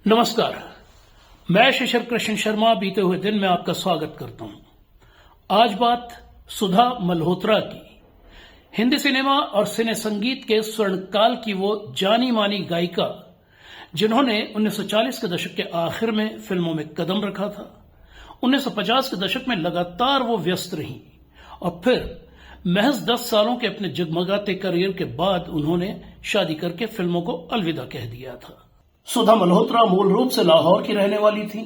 नमस्कार, मैं शिशिर कृष्ण शर्मा बीते हुए दिन में आपका स्वागत करता हूं। आज बात सुधा मल्होत्रा की। हिंदी सिनेमा और सिने संगीत के स्वर्णकाल की वो जानी मानी गायिका जिन्होंने 1940 के दशक के आखिर में फिल्मों में कदम रखा था। 1950 के दशक में लगातार वो व्यस्त रहीं और फिर महज 10 सालों के अपने जगमगाते करियर के बाद उन्होंने शादी करके फिल्मों को अलविदा कह दिया था। सुधा मल्होत्रा मूल रूप से लाहौर की रहने वाली थी।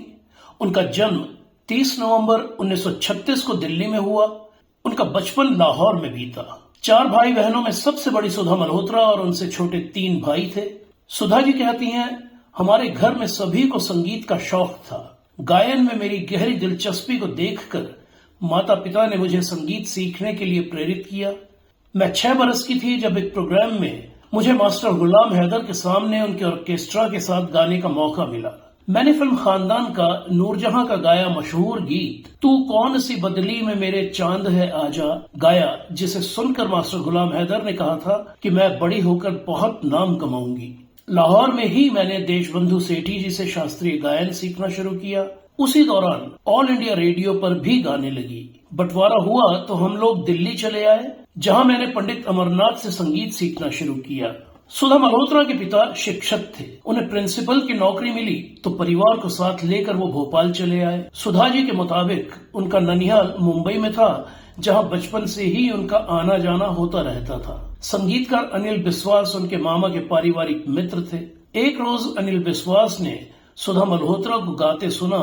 उनका जन्म 30 नवंबर 1936 को दिल्ली में हुआ। उनका बचपन लाहौर में बीता। 4 भाई बहनों में सबसे बड़ी सुधा मल्होत्रा और उनसे छोटे 3 भाई थे। सुधा जी कहती हैं, हमारे घर में सभी को संगीत का शौक था। गायन में मेरी गहरी दिलचस्पी को देखकर माता पिता ने मुझे संगीत सीखने के लिए प्रेरित किया। मैं 6 बरस की थी जब एक प्रोग्राम में मुझे मास्टर गुलाम हैदर के सामने उनके ऑर्केस्ट्रा के साथ गाने का मौका मिला। मैंने फिल्म खानदान का नूरजहां का गाया मशहूर गीत तू कौन सी बदली में मेरे चांद है आजा गाया, जिसे सुनकर मास्टर गुलाम हैदर ने कहा था कि मैं बड़ी होकर बहुत नाम कमाऊंगी। लाहौर में ही मैंने देशबंधु सेठी जी से शास्त्रीय गायन सीखना शुरू किया। उसी दौरान ऑल इंडिया रेडियो पर भी गाने लगी। बंटवारा हुआ तो हम लोग दिल्ली चले आए, जहां मैंने पंडित अमरनाथ से संगीत सीखना शुरू किया। सुधा मल्होत्रा के पिता शिक्षक थे। उन्हें प्रिंसिपल की नौकरी मिली तो परिवार को साथ लेकर वो भोपाल चले आए। सुधा जी के मुताबिक उनका ननिहाल मुंबई में था, जहां बचपन से ही उनका आना जाना होता रहता था। संगीतकार अनिल बिस्वास उनके मामा के पारिवारिक मित्र थे। एक रोज अनिल बिस्वास ने सुधा मल्होत्रा को गाते सुना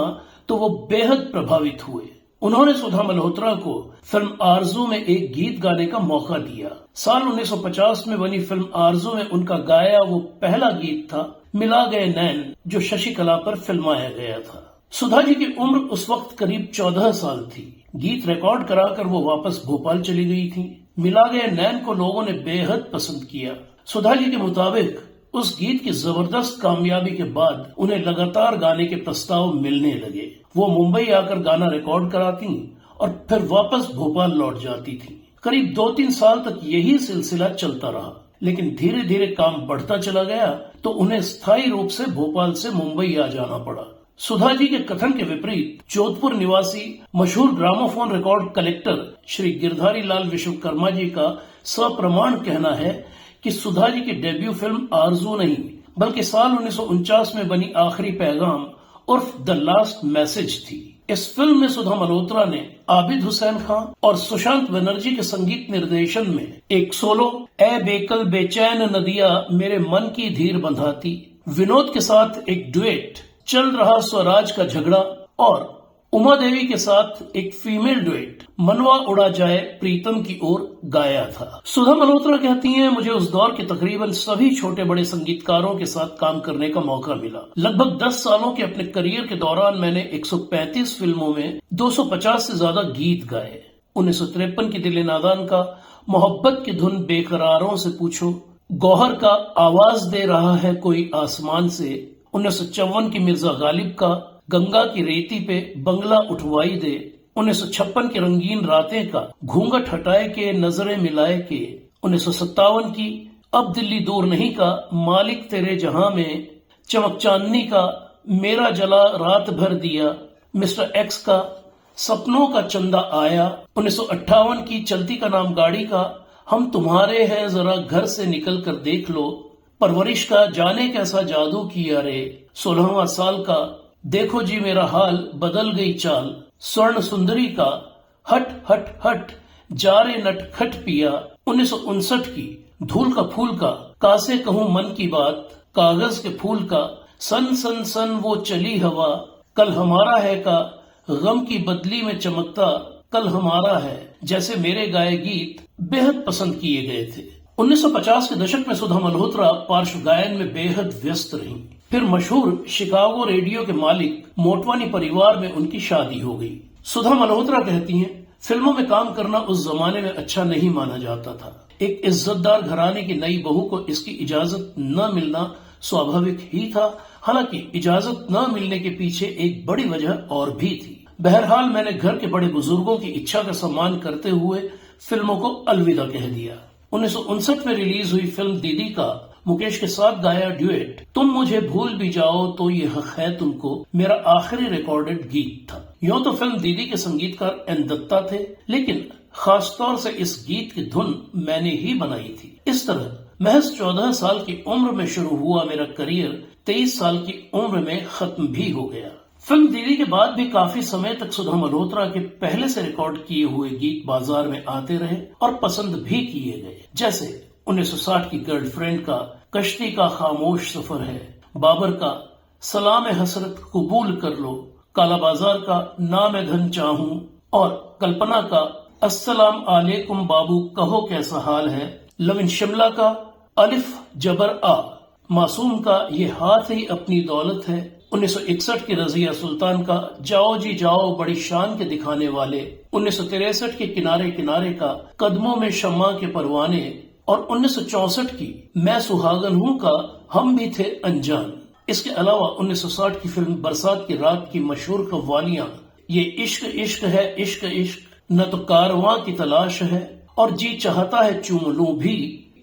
तो वो बेहद प्रभावित हुए। उन्होंने सुधा मल्होत्रा को फिल्म आरजू में एक गीत गाने का मौका दिया। साल 1950 में बनी फिल्म आरजू में उनका गाया वो पहला गीत था मिला गए नैन, जो शशिकला पर फिल्माया गया था। सुधा जी की उम्र उस वक्त करीब 14 साल थी। गीत रिकॉर्ड कराकर वो वापस भोपाल चली गई थी। मिला गए नैन को लोगों ने बेहद पसंद किया। सुधा जी के मुताबिक उस गीत की जबरदस्त कामयाबी के बाद उन्हें लगातार गाने के प्रस्ताव मिलने लगे। वो मुंबई आकर गाना रिकॉर्ड कराती और फिर वापस भोपाल लौट जाती थी। करीब 2-3 साल तक यही सिलसिला चलता रहा, लेकिन धीरे धीरे काम बढ़ता चला गया तो उन्हें स्थायी रूप से भोपाल से मुंबई आ जाना पड़ा। सुधा जी के कथन के विपरीत जोधपुर निवासी मशहूर gramophone record collector Shri Girdhari Lal Vishwakarma ji का सप्रमाण कहना है कि सुधा जी की डेब्यू फिल्म आरजू नहीं बल्कि साल 1949 में बनी आखिरी पैगाम उर्फ द लास्ट मैसेज थी। इस फिल्म में सुधा मल्होत्रा ने आबिद हुसैन खान और सुशांत बनर्जी के संगीत निर्देशन में एक सोलो ए बेकल बेचैन नदिया मेरे मन की धीर बंधाती, विनोद के साथ एक डुएट चल रहा स्वराज का झगड़ा और उमा देवी के साथ एक फीमेल डुएट मनवा उड़ा जाए प्रीतम की ओर गाया था। सुधा मल्होत्रा कहती हैं, मुझे उस दौर के तकरीबन सभी छोटे बड़े संगीतकारों के साथ काम करने का मौका मिला। लगभग 10 सालों के अपने करियर के दौरान मैंने 135 फिल्मों में 250 से ज्यादा गीत गाए। 1953 की दिल नादान का मोहब्बत की धुन बेकरारों से पूछो, गौहर का आवाज दे रहा है कोई आसमान से, 1954 की मिर्जा गालिब का गंगा की रेती पे बंगला उठवाई दे, 1956 की रंगीन रातें का घूंघट हटाए के नजरें मिलाए के, 1957 की अब दिल्ली दूर नहीं का मालिक तेरे जहां में, चमक चांदनी का मेरा जला रात भर दिया, मिस्टर एक्स का सपनों का चंदा आया, 1958 की चलती का नाम गाड़ी का हम तुम्हारे हैं जरा घर से निकल कर देख लो, परवरिश का जाने कैसा जादू किया रे, 16वां साल का देखो जी मेरा हाल बदल गई चाल, स्वर्ण सुंदरी का हट हट हट जारे नटखट पिया, 1959 की धूल का फूल का कासे कहूं मन की बात, कागज के फूल का सन सन सन वो चली हवा, कल हमारा है का गम की बदली में चमकता कल हमारा है, जैसे मेरे गाए गीत बेहद पसंद किए गए थे। 1950 के दशक में सुधा मल्होत्रा पार्श्व गायन में बेहद व्यस्त रहीं। फिर मशहूर शिकागो रेडियो के मालिक मोटवानी परिवार में उनकी शादी हो गई। सुधा मल्होत्रा कहती हैं, फिल्मों में काम करना उस जमाने में अच्छा नहीं माना जाता था। एक इज्जतदार घराने की नई बहू को इसकी इजाजत न मिलना स्वाभाविक ही था। हालांकि इजाजत न मिलने के पीछे एक बड़ी वजह और भी थी। बहरहाल मैंने घर के बड़े बुजुर्गों की इच्छा का सम्मान करते हुए फिल्मों को अलविदा कह दिया। 1959 में रिलीज हुई फिल्म दीदी का मुकेश के साथ गाया ड्यूएट तुम मुझे भूल भी जाओ तो ये हक है तुमको मेरा आखिरी रिकॉर्डेड गीत था। यूं तो फिल्म दीदी के संगीतकार एन दत्ता थे, लेकिन खास तौर से इस गीत की धुन मैंने ही बनाई थी। इस तरह महज 14 साल की उम्र में शुरू हुआ मेरा करियर 23 साल की उम्र में खत्म भी हो गया। फिल्म दीदी के बाद भी काफी समय तक सुधा मल्होत्रा के पहले से रिकॉर्ड किए हुए गीत बाजार में आते रहे और पसंद भी किए गए, जैसे 1960 की गर्लफ्रेंड का कश्ती का खामोश सफर है, बाबर का सलाम हसरत कबूल कर लो, काला बाजार का नाम धन चाहूं और कल्पना का अस्सलाम आलेकुम बाबू कहो कैसा हाल है, लव इन शिमला का अलिफ जबर आ, मासूम का ये हाथ ही अपनी दौलत है, 1961 की रजिया सुल्तान का जाओ जी जाओ बड़ी शान के दिखाने वाले, 1963 के किनारे किनारे का कदमों में शम्मा के परवाने और 1964 की मैं सुहागन हूं का हम भी थे अनजान। इसके अलावा 1960 की फिल्म बरसात की रात की मशहूर कव्वालियां ये इश्क इश्क है इश्क इश्क, न तो कारवां की तलाश है और जी चाहता है चूम लूं भी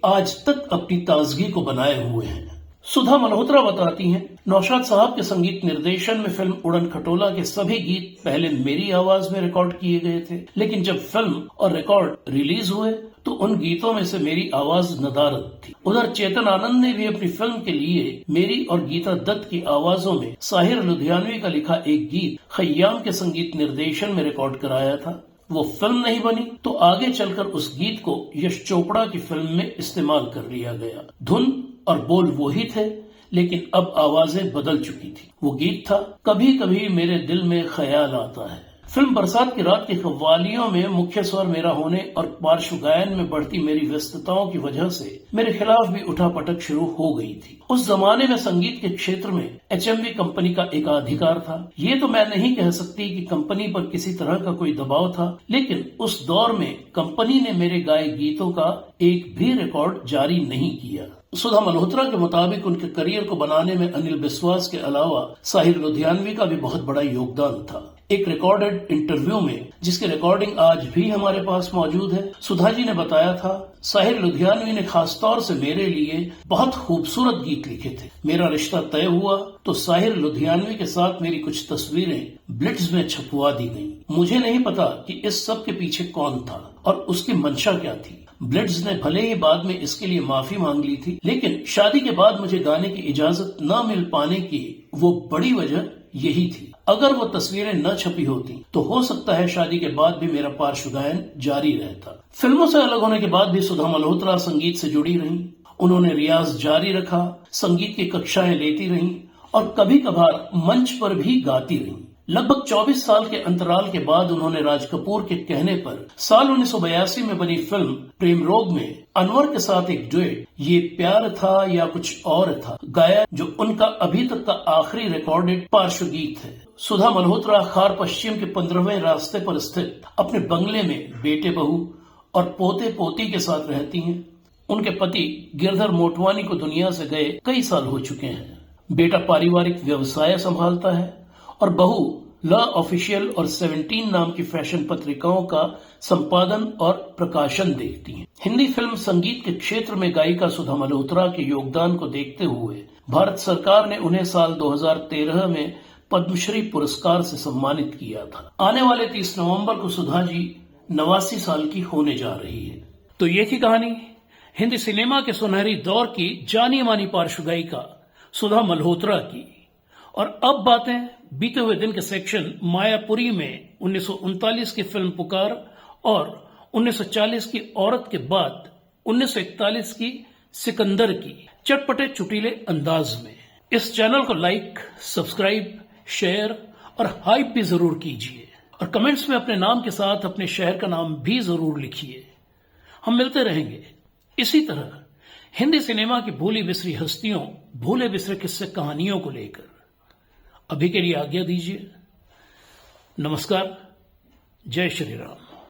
आज तक अपनी ताजगी को बनाए हुए हैं। सुधा मल्होत्रा बताती हैं, नौशाद साहब के संगीत निर्देशन में फिल्म उड़न खटोला के सभी गीत पहले मेरी आवाज में रिकॉर्ड किए गए थे, लेकिन जब फिल्म और रिकॉर्ड रिलीज हुए तो उन गीतों में से मेरी आवाज नदारद थी। उधर चेतन आनंद ने भी अपनी फिल्म के लिए मेरी और गीता दत्त की आवाजों में साहिर लुधियानवी का लिखा एक गीत खय्याम के संगीत निर्देशन में रिकॉर्ड कराया था। वो फिल्म नहीं बनी तो आगे चलकर उस गीत को यश चोपड़ा की फिल्म में इस्तेमाल कर लिया गया। धुन और बोल वो ही थे, लेकिन अब आवाजें बदल चुकी थी। वो गीत था कभी कभी मेरे दिल में ख्याल आता है। फिल्म बरसात की रात की कव्वालियों में मुख्य स्वर मेरा होने और पार्श्व गायन में बढ़ती मेरी व्यस्तताओं की वजह से मेरे खिलाफ भी उठापटक शुरू हो गई थी। उस जमाने में संगीत के क्षेत्र में HMV कंपनी का एकाधिकार था। ये तो मैं नहीं कह सकती कि कंपनी पर किसी तरह का कोई दबाव था, लेकिन उस दौर में कंपनी ने मेरे गाए गीतों का एक भी रिकॉर्ड जारी नहीं किया। सुधा मल्होत्रा के मुताबिक उनके करियर को बनाने में अनिल बिस्वास के अलावा साहिर लुधियानवी का भी बहुत बड़ा योगदान था। एक रिकॉर्डेड इंटरव्यू में, जिसकी रिकॉर्डिंग आज भी हमारे पास मौजूद है, सुधा जी ने बताया था, साहिर लुधियानवी ने खास तौर से मेरे लिए बहुत खूबसूरत गीत लिखे थे। मेरा रिश्ता तय हुआ तो साहिर लुधियानवी के साथ मेरी कुछ तस्वीरें ब्लिट्ज में छपवा दी गईं। मुझे नहीं पता कि इस सब के पीछे कौन था और उसकी मंशा क्या थी। ब्लिट्ज ने भले ही बाद में इसके लिए माफी मांग ली थी, लेकिन शादी के बाद मुझे गाने की इजाजत न मिल पाने की वो बड़ी वजह यही थी। अगर वो तस्वीरें न छपी होती तो हो सकता है शादी के बाद भी मेरा पार्श्व गायन जारी रहता। फिल्मों से अलग होने के बाद भी सुधा मल्होत्रा संगीत से जुड़ी रहीं। उन्होंने रियाज जारी रखा, संगीत की कक्षाएं लेती रहीं और कभी कभार मंच पर भी गाती रहीं। लगभग 24 साल के अंतराल के बाद उन्होंने राज कपूर के कहने पर साल 1982 में बनी फिल्म प्रेम रोग में अनवर के साथ एक डुएट ये प्यार था या कुछ और था गाया, जो उनका अभी तक का आखिरी रिकॉर्डेड पार्श्व गीत है। सुधा मल्होत्रा खार पश्चिम के 15वें रास्ते पर स्थित अपने बंगले में बेटे बहू और पोते पोती के साथ रहती हैं। उनके पति गिरधर मोटवानी को दुनिया से गए कई साल हो चुके हैं। बेटा पारिवारिक व्यवसाय संभालता है और बहू ला ऑफिशियल और 17 नाम की फैशन पत्रिकाओं का संपादन और प्रकाशन देखती हैं। हिंदी फिल्म संगीत के क्षेत्र में गायिका सुधा मल्होत्रा के योगदान को देखते हुए भारत सरकार ने उन्हें साल 2013 में पद्मश्री पुरस्कार से सम्मानित किया था। आने वाले 30 नवंबर को सुधा जी 89 साल की होने जा रही है। तो ये थी कहानी हिंदी सिनेमा के सुनहरी दौर की जानी मानी पार्श्व गायिका सुधा मल्होत्रा की। और अब बातें बीते हुए दिन के सेक्शन मायापुरी में 1939 की फिल्म पुकार और 1940 की औरत के बाद 1941 की सिकंदर की चटपटे चुटीले अंदाज में। इस चैनल को लाइक, सब्सक्राइब, शेयर और हाइप भी जरूर कीजिए और कमेंट्स में अपने नाम के साथ अपने शहर का नाम भी जरूर लिखिए। हम मिलते रहेंगे इसी तरह हिंदी सिनेमा की भूली बिसरी हस्तियों, भूले बिसरे किस्से कहानियों को लेकर। अभी के लिए आज्ञा दीजिए। नमस्कार। जय श्री राम।